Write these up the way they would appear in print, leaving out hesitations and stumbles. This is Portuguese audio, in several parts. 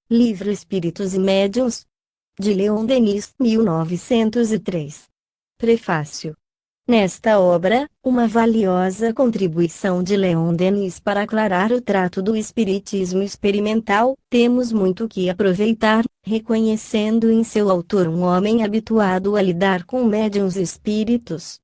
Livro Espíritos e Médiuns, de Leon Denis, 1903. Prefácio. Nesta obra, uma valiosa contribuição de Leon Denis para aclarar o trato do espiritismo experimental, temos muito que aproveitar, reconhecendo em seu autor um homem habituado a lidar com médiuns espíritos.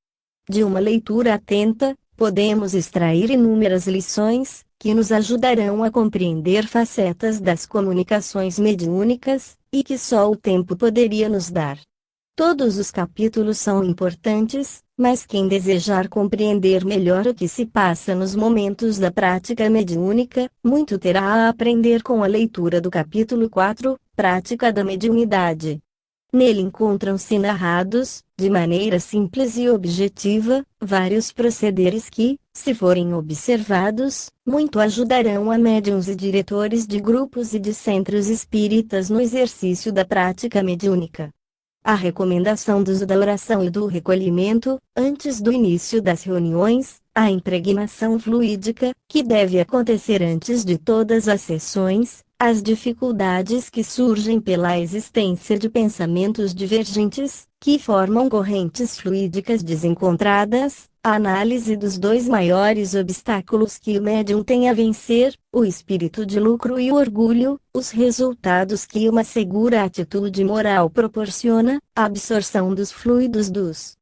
De uma leitura atenta, podemos extrair inúmeras lições, que nos ajudarão a compreender facetas das comunicações mediúnicas, e que só o tempo poderia nos dar. Todos os capítulos são importantes, mas quem desejar compreender melhor o que se passa nos momentos da prática mediúnica, muito terá a aprender com a leitura do capítulo 4, Prática da Mediunidade. Nele encontram-se narrados, de maneira simples e objetiva, vários procederes que, se forem observados, muito ajudarão a médiuns e diretores de grupos e de centros espíritas no exercício da prática mediúnica. A recomendação do uso da oração e do recolhimento, antes do início das reuniões, a impregnação fluídica, que deve acontecer antes de todas as sessões, as dificuldades que surgem pela existência de pensamentos divergentes, que formam correntes fluídicas desencontradas, a análise dos dois maiores obstáculos que o médium tem a vencer, o espírito de lucro e o orgulho, os resultados que uma segura atitude moral proporciona, a absorção dos fluidos dos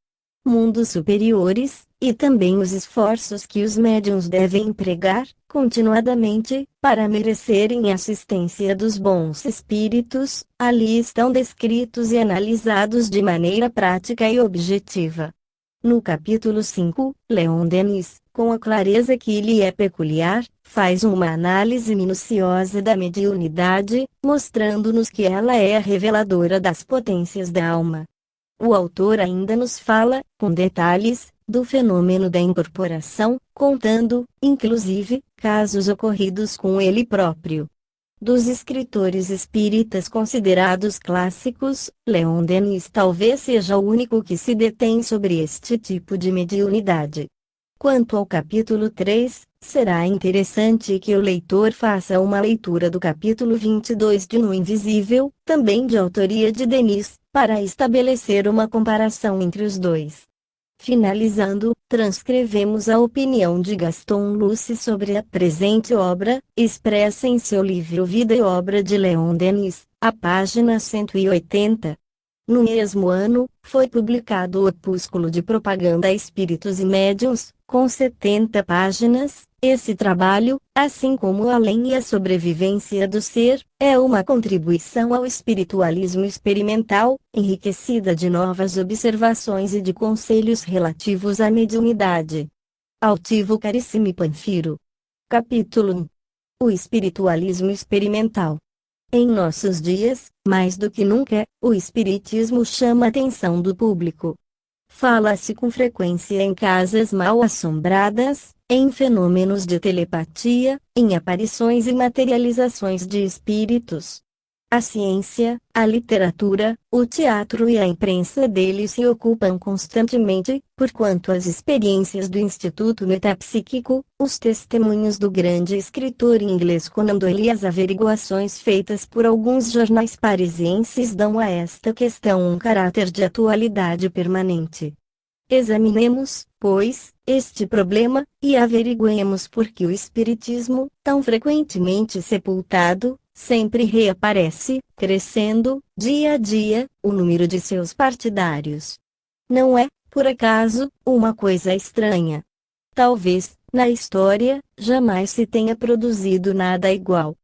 mundos superiores, e também os esforços que os médiuns devem empregar, continuadamente, para merecerem a assistência dos bons espíritos, ali estão descritos e analisados de maneira prática e objetiva. No capítulo 5, Leon Denis, com a clareza que lhe é peculiar, faz uma análise minuciosa da mediunidade, mostrando-nos que ela é a reveladora das potências da alma. O autor ainda nos fala, com detalhes, do fenômeno da incorporação, contando, inclusive, casos ocorridos com ele próprio. Dos escritores espíritas considerados clássicos, Leon Denis talvez seja o único que se detém sobre este tipo de mediunidade. Quanto ao capítulo 3, será interessante que o leitor faça uma leitura do capítulo 22 de No Invisível, também de autoria de Denis, para estabelecer uma comparação entre os dois. Finalizando, transcrevemos a opinião de Gaston Luce sobre a presente obra, expressa em seu livro Vida e Obra de Leon Denis, a página 180. No mesmo ano, foi publicado o Opúsculo de Propaganda a Espíritos e Médiuns, com 70 páginas. Esse trabalho, assim como o Além e a Sobrevivência do Ser, é uma contribuição ao espiritualismo experimental, enriquecida de novas observações e de conselhos relativos à mediunidade. Altivo Carissimi Panfiro. Capítulo 1. O espiritualismo experimental. Em nossos dias, mais do que nunca, o espiritismo chama a atenção do público. Fala-se com frequência em casas mal assombradas, em fenômenos de telepatia, em aparições e materializações de espíritos. A ciência, a literatura, o teatro e a imprensa dele se ocupam constantemente, porquanto as experiências do Instituto Metapsíquico, os testemunhos do grande escritor inglês Conan Doyle e as averiguações feitas por alguns jornais parisienses dão a esta questão um caráter de atualidade permanente. Examinemos, pois, este problema, e averiguemos por que o espiritismo, tão frequentemente sepultado, sempre reaparece, crescendo, dia a dia, o número de seus partidários. Não é, por acaso, uma coisa estranha. Talvez, na história, jamais se tenha produzido nada igual.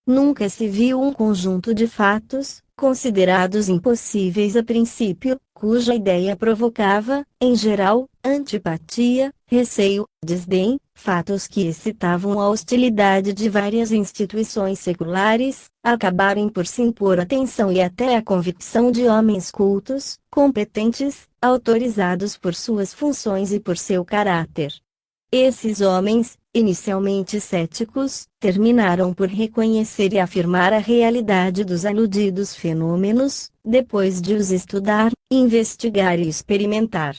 Nunca se viu um conjunto de fatos, considerados impossíveis a princípio, cuja ideia provocava, em geral, antipatia, receio, desdém, fatos que excitavam a hostilidade de várias instituições seculares, acabarem por se impor a atenção e até a convicção de homens cultos, competentes, autorizados por suas funções e por seu caráter. Esses homens, inicialmente céticos, terminaram por reconhecer e afirmar a realidade dos aludidos fenômenos, depois de os estudar, investigar e experimentar.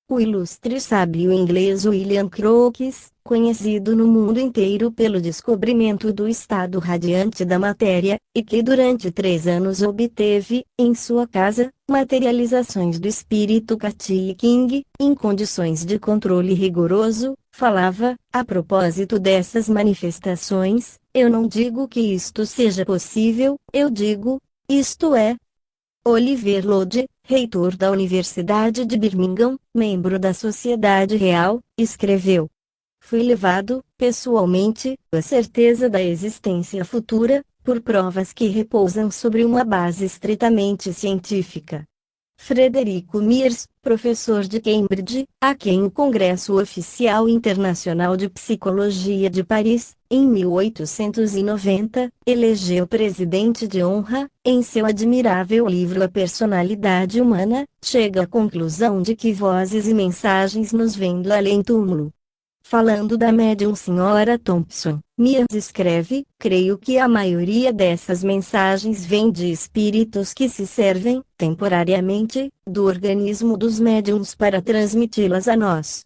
O ilustre sábio inglês William Crookes, conhecido no mundo inteiro pelo descobrimento do estado radiante da matéria, e que durante 3 anos obteve, em sua casa, materializações do espírito Kati King, em condições de controle rigoroso, falava, a propósito dessas manifestações: eu não digo que isto seja possível, eu digo, isto é. Oliver Lodge, reitor da Universidade de Birmingham, membro da Sociedade Real, escreveu: fui levado, pessoalmente, à certeza da existência futura, por provas que repousam sobre uma base estritamente científica. Frederico Mears, professor de Cambridge, a quem o Congresso Oficial Internacional de Psicologia de Paris, em 1890, elegeu presidente de honra, em seu admirável livro A Personalidade Humana, chega à conclusão de que vozes e mensagens nos vêm do além-túmulo. Falando da médium Sra. Thompson, Mears escreve: creio que a maioria dessas mensagens vem de espíritos que se servem, temporariamente, do organismo dos médiums para transmiti-las a nós.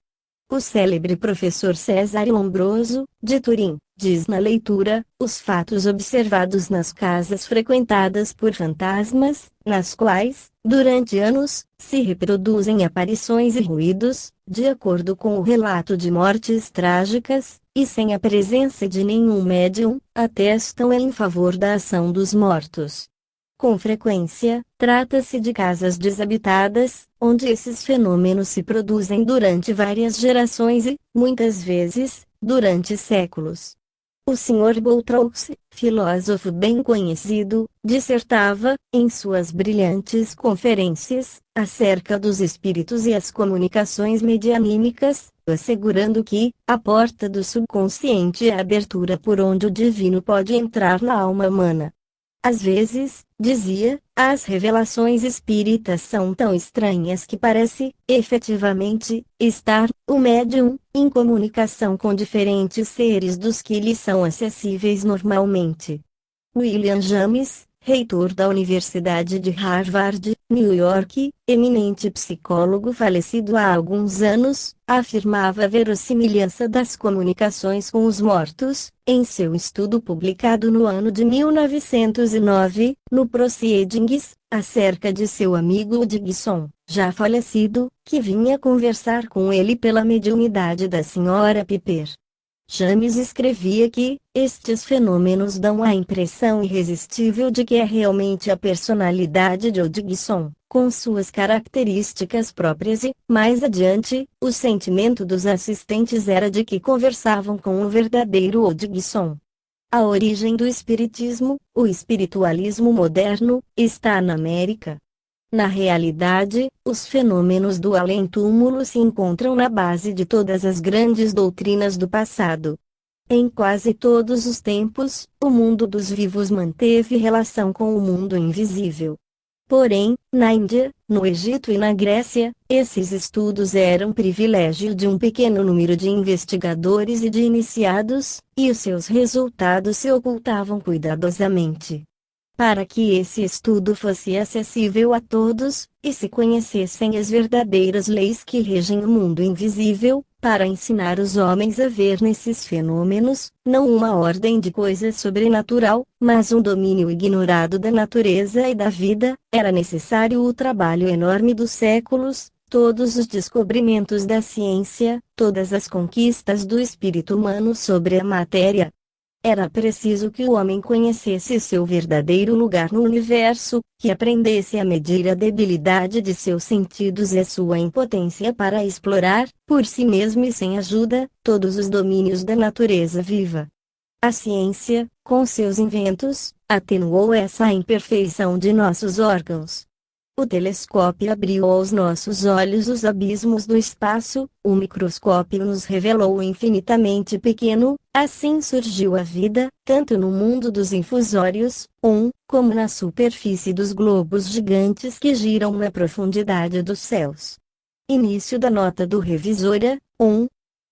O célebre professor César Lombroso, de Turim, diz na leitura: os fatos observados nas casas frequentadas por fantasmas, nas quais, durante anos, se reproduzem aparições e ruídos, de acordo com o relato de mortes trágicas, e sem a presença de nenhum médium, atestam em favor da ação dos mortos. Com frequência, trata-se de casas desabitadas, onde esses fenômenos se produzem durante várias gerações e, muitas vezes, durante séculos. O Sr. Boutroux, filósofo bem conhecido, dissertava, em suas brilhantes conferências, acerca dos espíritos e as comunicações medianímicas, assegurando que a porta do subconsciente é a abertura por onde o divino pode entrar na alma humana. Às vezes, dizia, as revelações espíritas são tão estranhas que parece, efetivamente, estar, o médium, em comunicação com diferentes seres dos que lhe são acessíveis normalmente. William James, reitor da Universidade de Harvard, New York, eminente psicólogo falecido há alguns anos, afirmava a verossimilhança das comunicações com os mortos, em seu estudo publicado no ano de 1909, no Proceedings, acerca de seu amigo Dickinson, já falecido, que vinha conversar com ele pela mediunidade da Sra. Piper. James escrevia que, estes fenômenos dão a impressão irresistível de que é realmente a personalidade de Dickinson, com suas características próprias e, mais adiante, o sentimento dos assistentes era de que conversavam com o verdadeiro Dickinson. A origem do espiritismo, o espiritualismo moderno, está na América. Na realidade, os fenômenos do além-túmulo se encontram na base de todas as grandes doutrinas do passado. Em quase todos os tempos, o mundo dos vivos manteve relação com o mundo invisível. Porém, na Índia, no Egito e na Grécia, esses estudos eram privilégio de um pequeno número de investigadores e de iniciados, e os seus resultados se ocultavam cuidadosamente. Para que esse estudo fosse acessível a todos, e se conhecessem as verdadeiras leis que regem o mundo invisível, para ensinar os homens a ver nesses fenômenos, não uma ordem de coisas sobrenatural, mas um domínio ignorado da natureza e da vida, era necessário o trabalho enorme dos séculos, todos os descobrimentos da ciência, todas as conquistas do espírito humano sobre a matéria. Era preciso que o homem conhecesse seu verdadeiro lugar no universo, que aprendesse a medir a debilidade de seus sentidos e a sua impotência para explorar, por si mesmo e sem ajuda, todos os domínios da natureza viva. A ciência, com seus inventos, atenuou essa imperfeição de nossos órgãos. O telescópio abriu aos nossos olhos os abismos do espaço, o microscópio nos revelou o infinitamente pequeno, assim surgiu a vida, tanto no mundo dos infusórios, como na superfície dos globos gigantes que giram na profundidade dos céus. Início da nota do Revisora,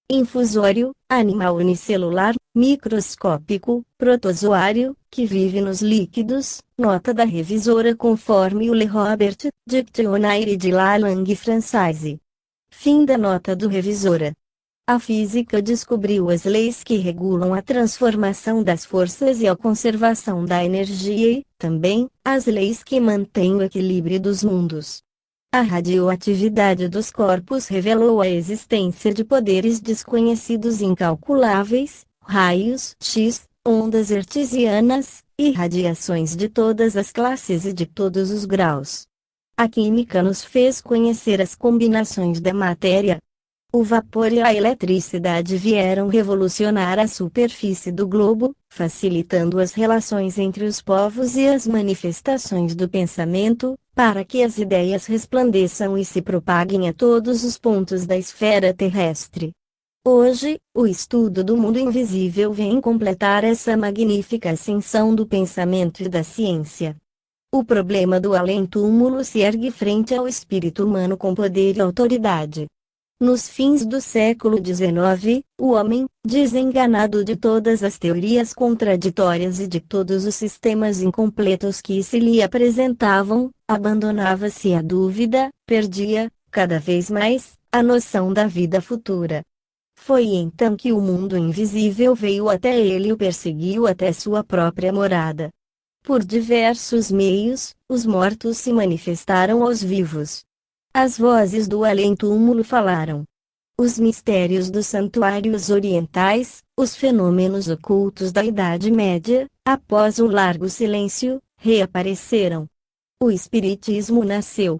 infusório, animal unicelular, microscópico, protozoário, que vive nos líquidos, nota da revisora conforme o Le Robert, Dictionnaire de la langue française. Fim da nota do revisora. A física descobriu as leis que regulam a transformação das forças e a conservação da energia e, também, as leis que mantêm o equilíbrio dos mundos. A radioatividade dos corpos revelou a existência de poderes desconhecidos incalculáveis, raios X, ondas hertzianas, e radiações de todas as classes e de todos os graus. A química nos fez conhecer as combinações da matéria. O vapor e a eletricidade vieram revolucionar a superfície do globo, facilitando as relações entre os povos e as manifestações do pensamento, para que as ideias resplandeçam e se propaguem a todos os pontos da esfera terrestre. Hoje, o estudo do mundo invisível vem completar essa magnífica ascensão do pensamento e da ciência. O problema do além-túmulo se ergue frente ao espírito humano com poder e autoridade. Nos fins do século XIX, o homem, desenganado de todas as teorias contraditórias e de todos os sistemas incompletos que se lhe apresentavam, abandonava-se à dúvida, perdia, cada vez mais, a noção da vida futura. Foi então que o mundo invisível veio até ele e o perseguiu até sua própria morada. Por diversos meios, os mortos se manifestaram aos vivos. As vozes do além-túmulo falaram. Os mistérios dos santuários orientais, os fenômenos ocultos da Idade Média, após um largo silêncio, reapareceram. O espiritismo nasceu.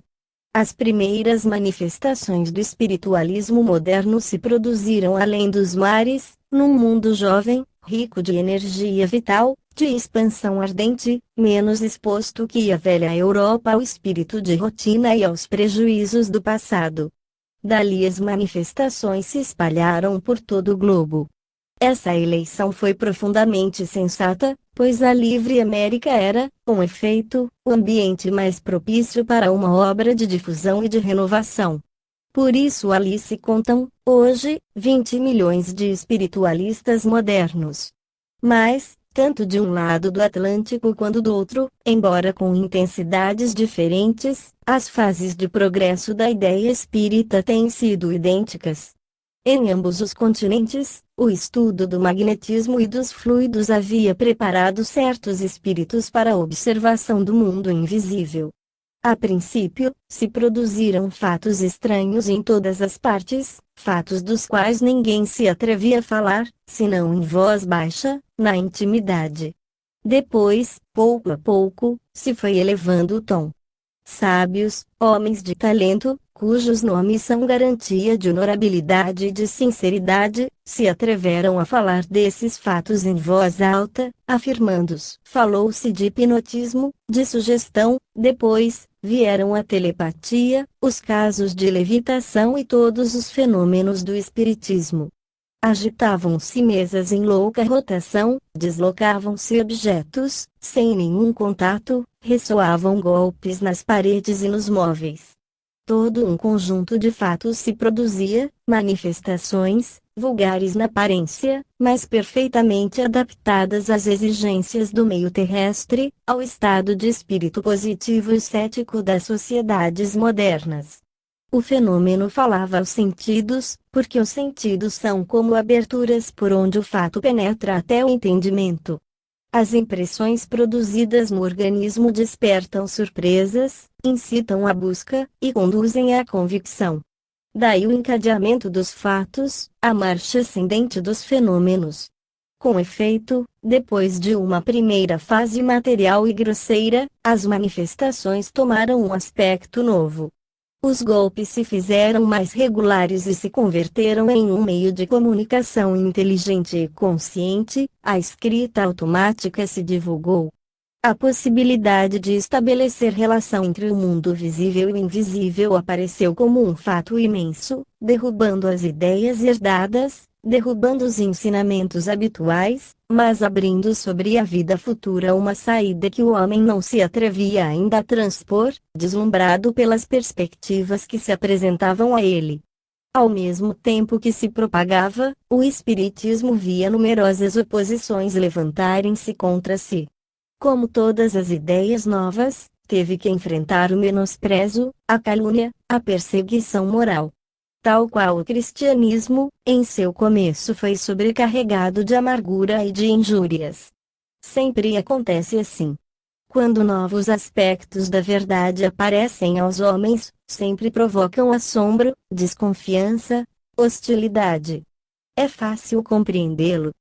As primeiras manifestações do espiritualismo moderno se produziram além dos mares, num mundo jovem, rico de energia vital, de expansão ardente, menos exposto que a velha Europa ao espírito de rotina e aos prejuízos do passado. Dali as manifestações se espalharam por todo o globo. Essa eleição foi profundamente sensata, pois a livre América era, com efeito, o ambiente mais propício para uma obra de difusão e de renovação. Por isso ali se contam, hoje, 20 milhões de espiritualistas modernos. Mas, tanto de um lado do Atlântico quanto do outro, embora com intensidades diferentes, as fases de progresso da ideia espírita têm sido idênticas. Em ambos os continentes, o estudo do magnetismo e dos fluidos havia preparado certos espíritos para a observação do mundo invisível. A princípio, se produziram fatos estranhos em todas as partes, fatos dos quais ninguém se atrevia a falar, senão em voz baixa, na intimidade. Depois, pouco a pouco, se foi elevando o tom. Sábios, homens de talento, cujos nomes são garantia de honorabilidade e de sinceridade, se atreveram a falar desses fatos em voz alta, afirmando-os. Falou-se de hipnotismo, de sugestão, depois, vieram a telepatia, os casos de levitação e todos os fenômenos do espiritismo. Agitavam-se mesas em louca rotação, deslocavam-se objetos, sem nenhum contato, ressoavam golpes nas paredes e nos móveis. Todo um conjunto de fatos se produzia, manifestações, vulgares na aparência, mas perfeitamente adaptadas às exigências do meio terrestre, ao estado de espírito positivo e cético das sociedades modernas. O fenômeno falava aos sentidos, porque os sentidos são como aberturas por onde o fato penetra até o entendimento. As impressões produzidas no organismo despertam surpresas, incitam a busca, e conduzem à convicção. Daí o encadeamento dos fatos, a marcha ascendente dos fenômenos. Com efeito, depois de uma primeira fase material e grosseira, as manifestações tomaram um aspecto novo. Os golpes se fizeram mais regulares e se converteram em um meio de comunicação inteligente e consciente, a escrita automática se divulgou. A possibilidade de estabelecer relação entre o mundo visível e o invisível apareceu como um fato imenso, derrubando as ideias herdadas, derrubando os ensinamentos habituais, mas abrindo sobre a vida futura uma saída que o homem não se atrevia ainda a transpor, deslumbrado pelas perspectivas que se apresentavam a ele. Ao mesmo tempo que se propagava, o espiritismo via numerosas oposições levantarem-se contra si. Como todas as ideias novas, teve que enfrentar o menosprezo, a calúnia, a perseguição moral. tal qual o cristianismo, em seu começo foi sobrecarregado de amargura e de injúrias. Sempre acontece assim. Quando novos aspectos da verdade aparecem aos homens, sempre provocam assombro, desconfiança, hostilidade. É fácil compreendê-lo.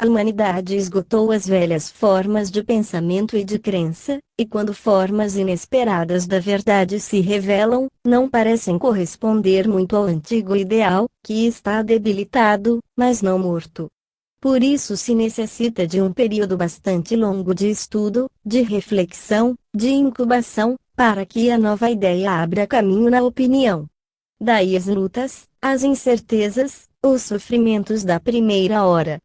A humanidade esgotou as velhas formas de pensamento e de crença, e quando formas inesperadas da verdade se revelam, não parecem corresponder muito ao antigo ideal, que está debilitado, mas não morto. Por isso se necessita de um período bastante longo de estudo, de reflexão, de incubação, para que a nova ideia abra caminho na opinião. Daí as lutas, as incertezas, os sofrimentos da primeira hora.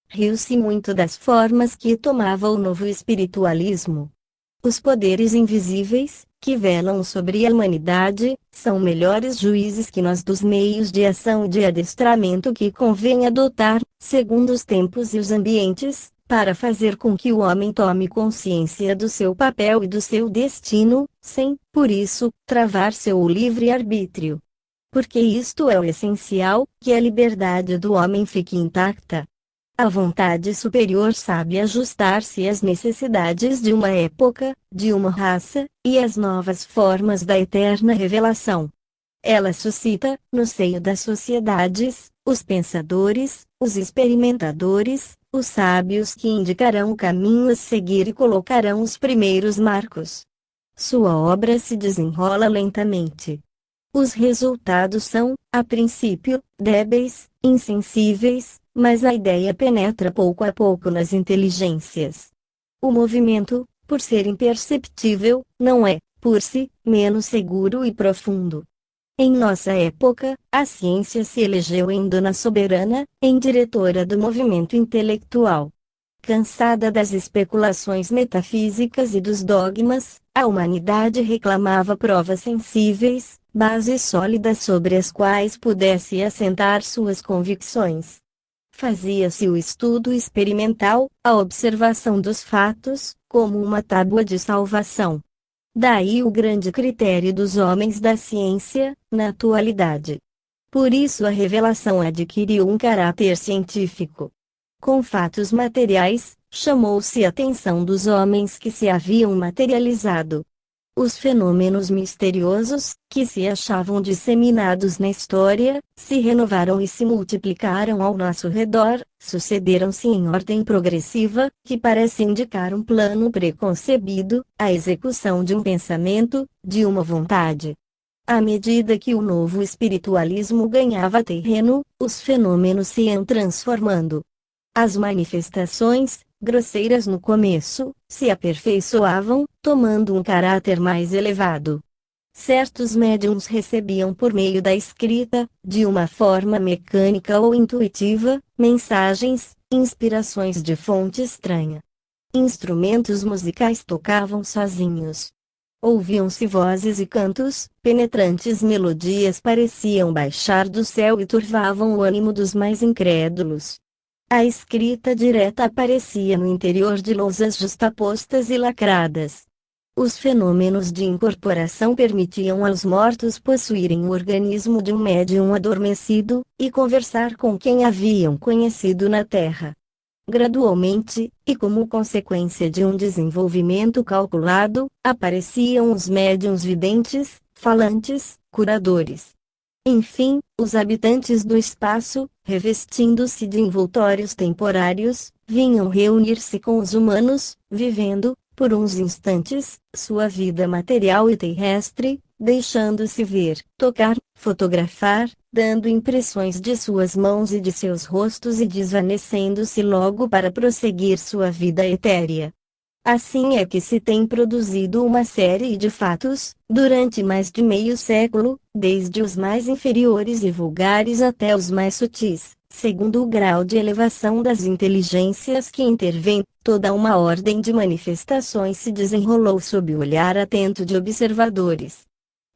Riu-se muito das formas que tomava o novo espiritualismo. Os poderes invisíveis, que velam sobre a humanidade, são melhores juízes que nós dos meios de ação e de adestramento que convém adotar, segundo os tempos e os ambientes, para fazer com que o homem tome consciência do seu papel e do seu destino, sem, por isso, travar seu livre-arbítrio. Porque isto é o essencial, que a liberdade do homem fique intacta. A vontade superior sabe ajustar-se às necessidades de uma época, de uma raça, e às novas formas da eterna revelação. Ela suscita, no seio das sociedades, os pensadores, os experimentadores, os sábios que indicarão o caminho a seguir e colocarão os primeiros marcos. Sua obra se desenrola lentamente. Os resultados são, a princípio, débeis, insensíveis, mas a ideia penetra pouco a pouco nas inteligências. O movimento, por ser imperceptível, não é, por si, menos seguro e profundo. Em nossa época, a ciência se elegeu em dona soberana, em diretora do movimento intelectual. Cansada das especulações metafísicas e dos dogmas, a humanidade reclamava provas sensíveis, bases sólidas sobre as quais pudesse assentar suas convicções. Fazia-se o estudo experimental, a observação dos fatos, como uma tábua de salvação. Daí o grande critério dos homens da ciência, na atualidade. Por isso a revelação adquiriu um caráter científico. Com fatos materiais, chamou-se a atenção dos homens que se haviam materializado. Os fenômenos misteriosos, que se achavam disseminados na história, se renovaram e se multiplicaram ao nosso redor, sucederam-se em ordem progressiva, que parece indicar um plano preconcebido, a execução de um pensamento, de uma vontade. À medida que o novo espiritualismo ganhava terreno, os fenômenos se iam transformando. As manifestações, grosseiras no começo, se aperfeiçoavam, tomando um caráter mais elevado. Certos médiuns recebiam por meio da escrita, de uma forma mecânica ou intuitiva, mensagens, inspirações de fonte estranha. Instrumentos musicais tocavam sozinhos. Ouviam-se vozes e cantos, penetrantes melodias pareciam baixar do céu e turvavam o ânimo dos mais incrédulos. A escrita direta aparecia no interior de lousas justapostas e lacradas. Os fenômenos de incorporação permitiam aos mortos possuírem o organismo de um médium adormecido, e conversar com quem haviam conhecido na Terra. Gradualmente, e como consequência de um desenvolvimento calculado, apareciam os médiuns videntes, falantes, curadores. Enfim, os habitantes do espaço, revestindo-se de envoltórios temporários, vinham reunir-se com os humanos, vivendo, por uns instantes, sua vida material e terrestre, deixando-se ver, tocar, fotografar, dando impressões de suas mãos e de seus rostos e desvanecendo-se logo para prosseguir sua vida etérea. Assim é que se tem produzido uma série de fatos, durante mais de meio século, desde os mais inferiores e vulgares até os mais sutis, segundo o grau de elevação das inteligências que intervém, toda uma ordem de manifestações se desenrolou sob o olhar atento de observadores.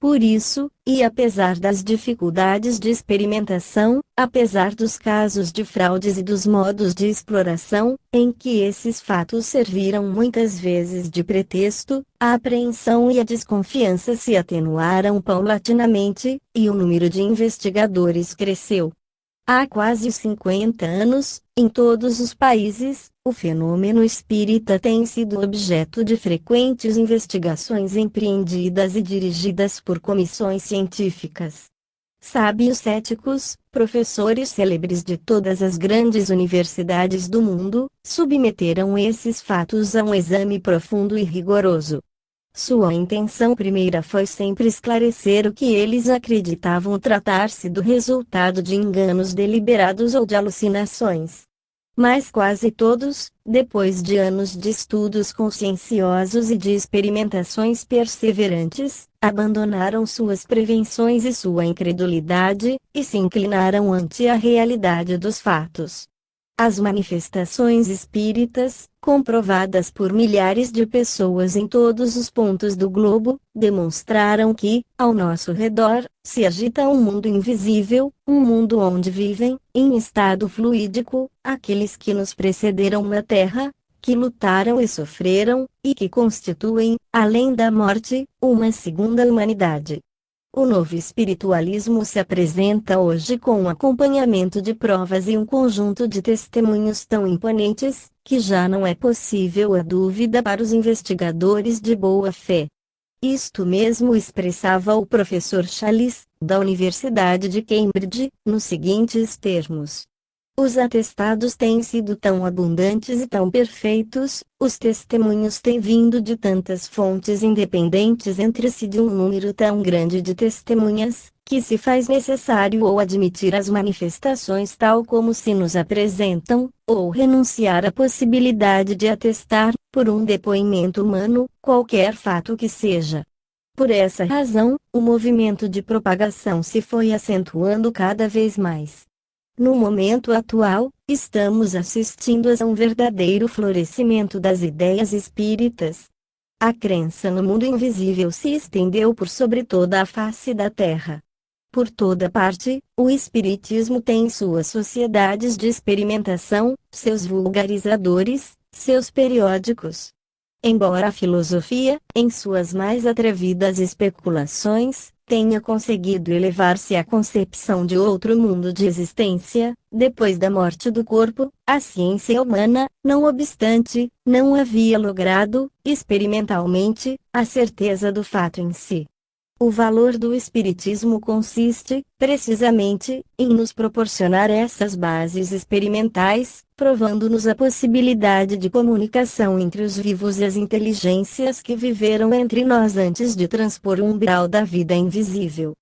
Por isso, e apesar das dificuldades de experimentação, apesar dos casos de fraudes e dos modos de exploração, em que esses fatos serviram muitas vezes de pretexto, a apreensão e a desconfiança se atenuaram paulatinamente, e o número de investigadores cresceu. Há quase 50 anos, em todos os países, o fenômeno espírita tem sido objeto de frequentes investigações empreendidas e dirigidas por comissões científicas. Sábios céticos, professores célebres de todas as grandes universidades do mundo, submeteram esses fatos a um exame profundo e rigoroso. Sua intenção primeira foi sempre esclarecer o que eles acreditavam tratar-se do resultado de enganos deliberados ou de alucinações. Mas quase todos, depois de anos de estudos conscienciosos e de experimentações perseverantes, abandonaram suas prevenções e sua incredulidade, e se inclinaram ante a realidade dos fatos. As manifestações espíritas, comprovadas por milhares de pessoas em todos os pontos do globo, demonstraram que, ao nosso redor, se agita um mundo invisível, um mundo onde vivem, em estado fluídico, aqueles que nos precederam na Terra, que lutaram e sofreram, e que constituem, além da morte, uma segunda humanidade. O novo espiritualismo se apresenta hoje com um acompanhamento de provas e um conjunto de testemunhos tão imponentes, que já não é possível a dúvida para os investigadores de boa fé. Isto mesmo expressava o professor Challis, da Universidade de Cambridge, nos seguintes termos. Os atestados têm sido tão abundantes e tão perfeitos, os testemunhos têm vindo de tantas fontes independentes entre si de um número tão grande de testemunhas, que se faz necessário ou admitir as manifestações tal como se nos apresentam, ou renunciar à possibilidade de atestar, por um depoimento humano, qualquer fato que seja. Por essa razão, o movimento de propagação se foi acentuando cada vez mais. No momento atual, estamos assistindo a um verdadeiro florescimento das ideias espíritas. A crença no mundo invisível se estendeu por sobre toda a face da Terra. Por toda parte, o espiritismo tem suas sociedades de experimentação, seus vulgarizadores, seus periódicos. Embora a filosofia, em suas mais atrevidas especulações, tenha conseguido elevar-se à concepção de outro mundo de existência, depois da morte do corpo, a ciência humana, não obstante, não havia logrado, experimentalmente, a certeza do fato em si. O valor do espiritismo consiste, precisamente, em nos proporcionar essas bases experimentais, provando-nos a possibilidade de comunicação entre os vivos e as inteligências que viveram entre nós antes de transpor o umbral da vida invisível.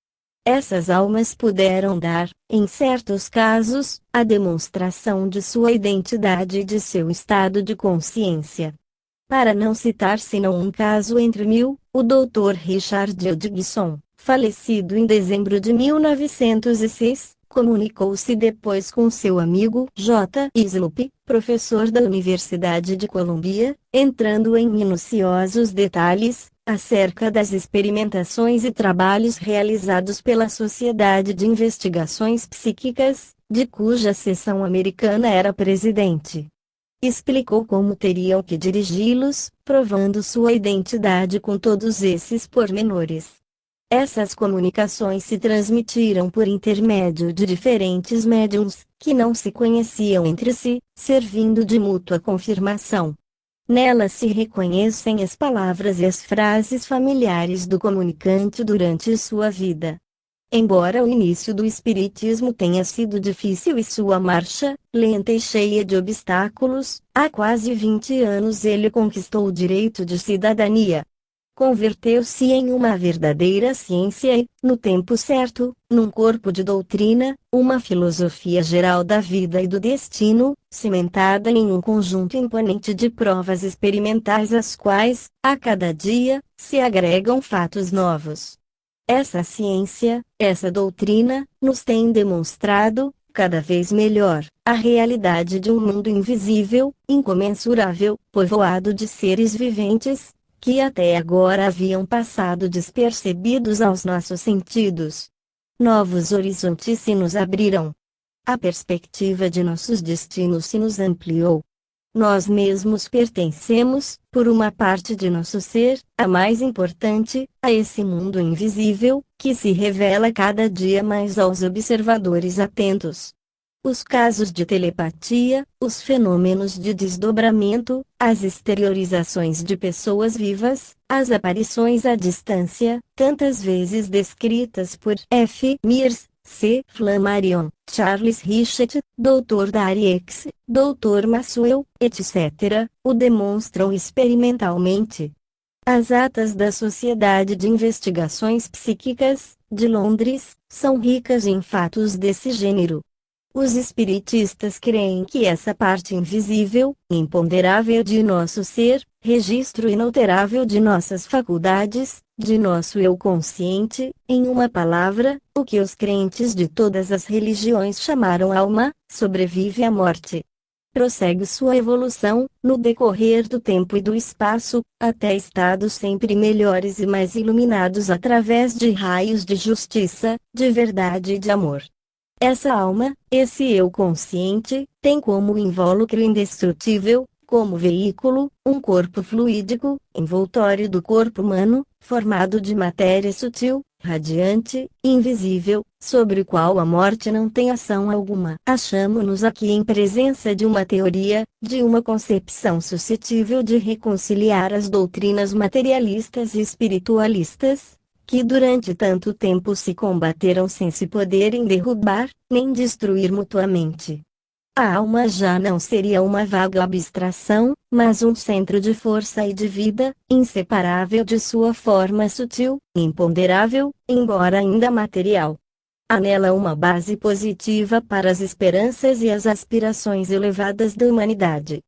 Essas almas puderam dar, em certos casos, a demonstração de sua identidade e de seu estado de consciência. Para não citar senão um caso entre mil, o Dr. Richard Hodgson, falecido em dezembro de 1906, comunicou-se depois com seu amigo J. Slope, professor da Universidade de Columbia, entrando em minuciosos detalhes, acerca das experimentações e trabalhos realizados pela Sociedade de Investigações Psíquicas, de cuja seção americana era presidente. Explicou como teriam que dirigi-los, provando sua identidade com todos esses pormenores. Essas comunicações se transmitiram por intermédio de diferentes médiums, que não se conheciam entre si, servindo de mútua confirmação. Nelas se reconhecem as palavras e as frases familiares do comunicante durante sua vida. Embora o início do espiritismo tenha sido difícil e sua marcha, lenta e cheia de obstáculos, há quase 20 anos ele conquistou o direito de cidadania. Converteu-se em uma verdadeira ciência e, no tempo certo, num corpo de doutrina, uma filosofia geral da vida e do destino, cimentada em um conjunto imponente de provas experimentais às quais, a cada dia, se agregam fatos novos. Essa ciência, essa doutrina, nos tem demonstrado, cada vez melhor, a realidade de um mundo invisível, incomensurável, povoado de seres viventes, que até agora haviam passado despercebidos aos nossos sentidos. Novos horizontes se nos abriram. A perspectiva de nossos destinos se nos ampliou. Nós mesmos pertencemos, por uma parte de nosso ser, a mais importante, a esse mundo invisível, que se revela cada dia mais aos observadores atentos. Os casos de telepatia, os fenômenos de desdobramento, as exteriorizações de pessoas vivas, as aparições à distância, tantas vezes descritas por F. Mears, C. Flammarion, Charles Richet, Dr. Dariex, Dr. Maxwell, etc., o demonstram experimentalmente. As atas da Sociedade de Investigações Psíquicas, de Londres, são ricas em fatos desse gênero. Os espiritistas creem que essa parte invisível, imponderável de nosso ser, registro inalterável de nossas faculdades, de nosso eu consciente, em uma palavra, o que os crentes de todas as religiões chamaram alma, sobrevive à morte. Prossegue sua evolução, no decorrer do tempo e do espaço, até estados sempre melhores e mais iluminados através de raios de justiça, de verdade e de amor. Essa alma, esse eu consciente, tem como invólucro indestrutível, como veículo, um corpo fluídico, envoltório do corpo humano, formado de matéria sutil, radiante, invisível, sobre o qual a morte não tem ação alguma. Achamo-nos aqui em presença de uma teoria, de uma concepção suscetível de reconciliar as doutrinas materialistas e espiritualistas, que durante tanto tempo se combateram sem se poderem derrubar, nem destruir mutuamente. A alma já não seria uma vaga abstração, mas um centro de força e de vida, inseparável de sua forma sutil, imponderável, embora ainda material. Há nela uma base positiva para as esperanças e as aspirações elevadas da humanidade.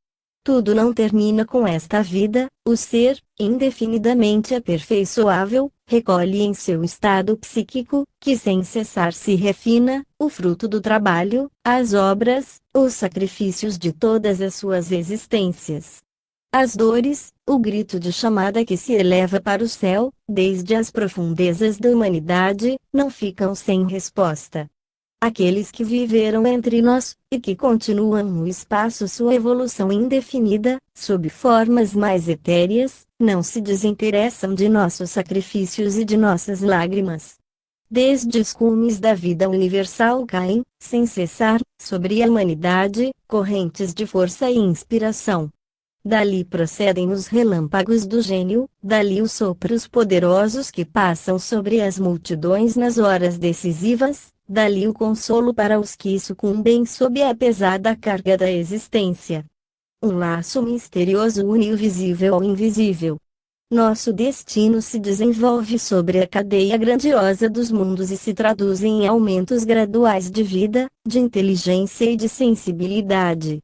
Tudo não termina com esta vida, o ser, indefinidamente aperfeiçoável, recolhe em seu estado psíquico, que sem cessar se refina, o fruto do trabalho, as obras, os sacrifícios de todas as suas existências. As dores, o grito de chamada que se eleva para o céu, desde as profundezas da humanidade, não ficam sem resposta. Aqueles que viveram entre nós, e que continuam no espaço sua evolução indefinida, sob formas mais etéreas, não se desinteressam de nossos sacrifícios e de nossas lágrimas. Desde os cumes da vida universal caem, sem cessar, sobre a humanidade, correntes de força e inspiração. Dali procedem os relâmpagos do gênio, dali os sopros poderosos que passam sobre as multidões nas horas decisivas, dali o consolo para os que sucumbem sob a pesada carga da existência. Um laço misterioso une o visível ao invisível. Nosso destino se desenvolve sobre a cadeia grandiosa dos mundos e se traduz em aumentos graduais de vida, de inteligência e de sensibilidade.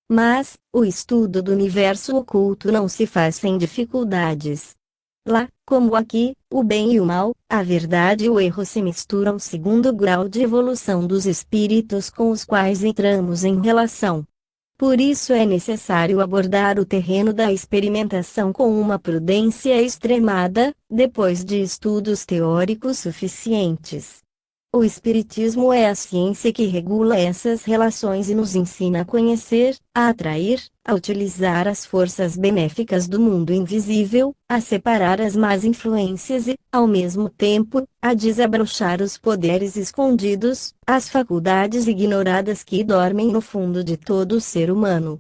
Mas, o estudo do universo oculto não se faz sem dificuldades. Lá, como aqui, o bem e o mal, a verdade e o erro se misturam segundo o grau de evolução dos espíritos com os quais entramos em relação. Por isso é necessário abordar o terreno da experimentação com uma prudência extremada, depois de estudos teóricos suficientes. O Espiritismo é a ciência que regula essas relações e nos ensina a conhecer, a atrair, a utilizar as forças benéficas do mundo invisível, a separar as más influências e, ao mesmo tempo, a desabrochar os poderes escondidos, as faculdades ignoradas que dormem no fundo de todo o ser humano.